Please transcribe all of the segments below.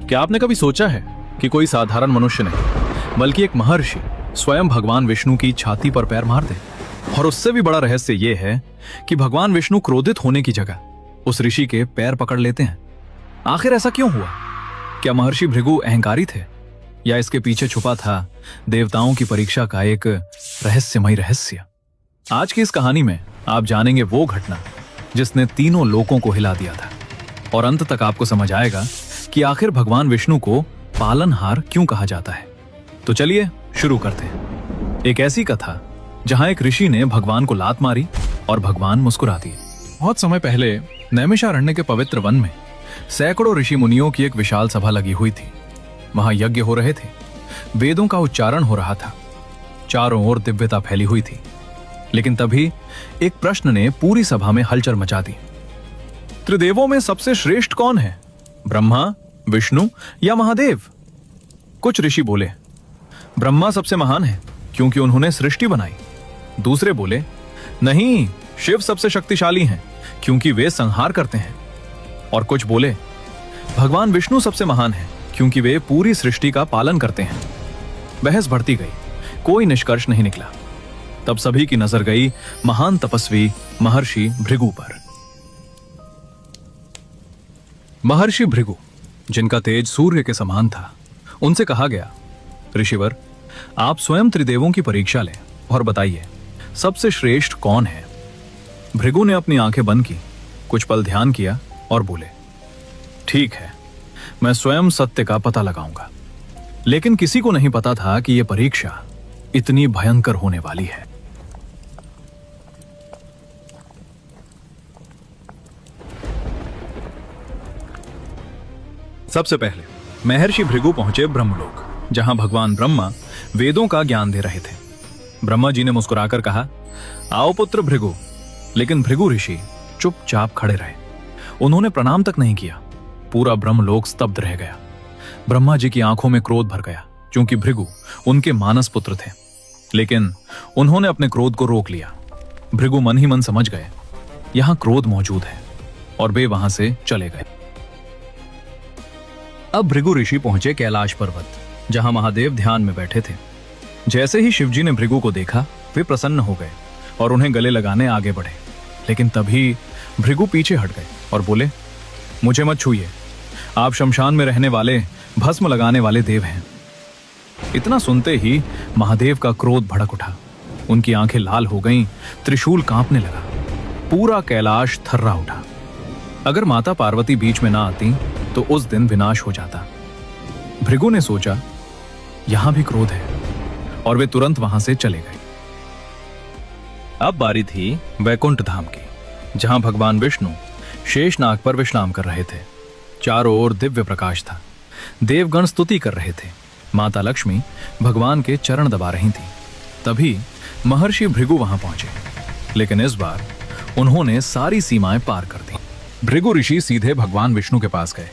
क्या आपने कभी सोचा है कि कोई साधारण मनुष्य नहीं बल्कि एक महर्षि स्वयं भगवान विष्णु की छाती पर पैर मार दे? और उससे भी बड़ा रहस्य यह है कि भगवान विष्णु क्रोधित होने की जगह उस ऋषि के पैर पकड़ लेते हैं। आखिर ऐसा क्यों हुआ? क्या महर्षि भृगु अहंकारी थे या इसके पीछे छुपा था देवताओं की परीक्षा का एक रहस्यमय रहस्य? आज की इस कहानी में आप जानेंगे वो घटना जिसने तीनों लोकों को हिला दिया था, और अंत तक आपको समझ आएगा कि आखिर भगवान विष्णु को पालनहार क्यों कहा जाता है। तो चलिए शुरू करते हैं। एक ऐसी कथा जहां एक ऋषि ने भगवान को लात मारी और भगवान मुस्कुरा दिए। बहुत समय पहले नैमिषारण्य के पवित्र वन में सैकड़ों ऋषि मुनियों की एक विशाल सभा लगी हुई थी। वहां यज्ञ हो रहे थे, वेदों का उच्चारण हो रहा था, चारों ओर दिव्यता फैली हुई थी। लेकिन तभी एक प्रश्न ने पूरी सभा में हलचल मचा दी। त्रिदेवों में सबसे श्रेष्ठ कौन है, ब्रह्मा, विष्णु या महादेव? कुछ ऋषि बोले ब्रह्मा सबसे महान है क्योंकि उन्होंने सृष्टि बनाई। दूसरे बोले नहीं, शिव सबसे शक्तिशाली हैं क्योंकि वे संहार करते हैं। और कुछ बोले भगवान विष्णु सबसे महान है क्योंकि वे पूरी सृष्टि का पालन करते हैं। बहस बढ़ती गई, कोई निष्कर्ष नहीं निकला। तब सभी की नजर गई महान तपस्वी महर्षि भृगु पर। महर्षि भृगु, जिनका तेज सूर्य के समान था, उनसे कहा गया, ऋषिवर, आप स्वयं त्रिदेवों की परीक्षा लें और बताइए सबसे श्रेष्ठ कौन है। भृगु ने अपनी आंखें बंद की, कुछ पल ध्यान किया और बोले, ठीक है, मैं स्वयं सत्य का पता लगाऊंगा। लेकिन किसी को नहीं पता था कि यह परीक्षा इतनी भयंकर होने वाली है। सबसे पहले महर्षि भृगु पहुंचे ब्रह्मलोक, जहां भगवान ब्रह्मा वेदों का ज्ञान दे रहे थे। ब्रह्मा जी ने मुस्कुराकर कहा, आओ पुत्र भृगु। लेकिन भृगु ऋषि चुपचाप खड़े रहे। उन्होंने प्रणाम तक नहीं किया। पूरा ब्रह्मलोक स्तब्ध रह गया। ब्रह्मा जी की आंखों में क्रोध भर गया क्योंकि भृगु उनके मानस पुत्र थे। लेकिन उन्होंने अपने क्रोध को रोक लिया। भृगु मन ही मन समझ गए यहां क्रोध मौजूद है, और वे वहां से चले गए। अब भृगु ऋषि पहुंचे कैलाश पर्वत, जहां महादेव ध्यान में बैठे थे। जैसे ही शिवजी ने भृगु को देखा, वे प्रसन्न हो गए और उन्हें गले लगाने आगे बढ़े। लेकिन तभी भृगु पीछे हट गए और बोले, मुझे मत छूइए, आप शमशान में रहने वाले भस्म लगाने वाले देव हैं। इतना सुनते ही महादेव का क्रोध भड़क उठा। उनकी आंखें लाल हो गईं, त्रिशूल कांपने लगा, पूरा कैलाश थर्रा उठा। अगर माता पार्वती बीच में ना आती तो उस दिन विनाश हो जाता। भृगु ने सोचा यहां भी क्रोध है, और वे तुरंत वहां से चले गए। अब बारी थी वैकुंठ धाम की, जहां भगवान विष्णु शेषनाग पर विश्राम कर रहे थे। चारों ओर दिव्य प्रकाश था। देवगण स्तुति कर रहे थे। माता लक्ष्मी भगवान के चरण दबा रही थी। तभी महर्षि भृगु वहां पहुंचे, लेकिन इस बार उन्होंने सारी सीमाएं पार कर दी। भृगु ऋषि सीधे भगवान विष्णु के पास गए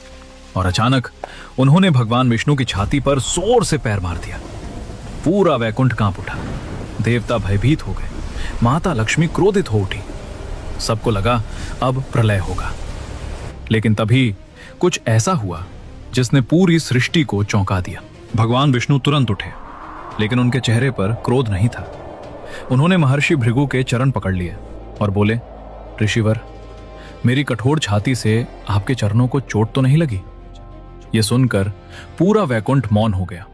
और अचानक उन्होंने भगवान विष्णु की छाती पर जोर से पैर मार दिया। पूरा वैकुंठ कांप उठा। देवता भयभीत हो गए। माता लक्ष्मी क्रोधित हो उठी। सबको लगा अब प्रलय होगा। लेकिन तभी कुछ ऐसा हुआ जिसने पूरी सृष्टि को चौंका दिया। भगवान विष्णु तुरंत उठे, लेकिन उनके चेहरे पर क्रोध नहीं था। उन्होंने महर्षि भृगु के चरण पकड़ लिए और बोले, ऋषिवर, मेरी कठोर छाती से आपके चरणों को चोट तो नहीं लगी? यह सुनकर पूरा वैकुंठ मौन हो गया।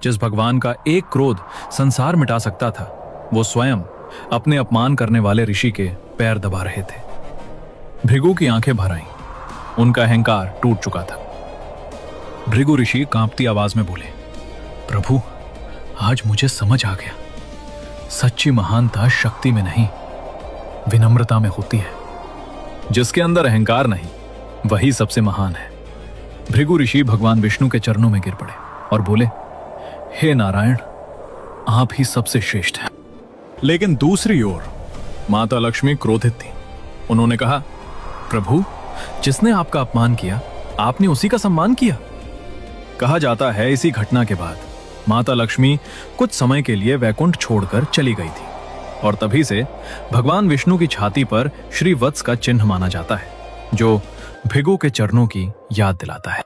जिस भगवान का एक क्रोध संसार मिटा सकता था, वो स्वयं अपने अपमान करने वाले ऋषि के पैर दबा रहे थे। भृगु की आंखें भर आईं। उनका अहंकार टूट चुका था। भृगु ऋषि कांपती आवाज में बोले, प्रभु, आज मुझे समझ आ गया, सच्ची महानता शक्ति में नहीं, विनम्रता में होती है। जिसके अंदर अहंकार नहीं, वही सबसे महान है। भृगु ऋषि भगवान विष्णु के चरणों में गिर पड़े और बोले, हे नारायण, आप ही सबसे श्रेष्ठ हैं। लेकिन दूसरी ओर माता लक्ष्मी क्रोधित थी। उन्होंने कहा, प्रभु, जिसने आपका अपमान किया, आपने उसी का सम्मान किया। कहा जाता है इसी घटना के बाद माता लक्ष्मी कुछ समय के लिए वैकुंठ छोड़कर चली गई थी, और तभी से भगवान विष्णु की छाती पर श्री वत्स का चिन्ह माना जाता है, जो भृगु के चरणों की याद दिलाता है।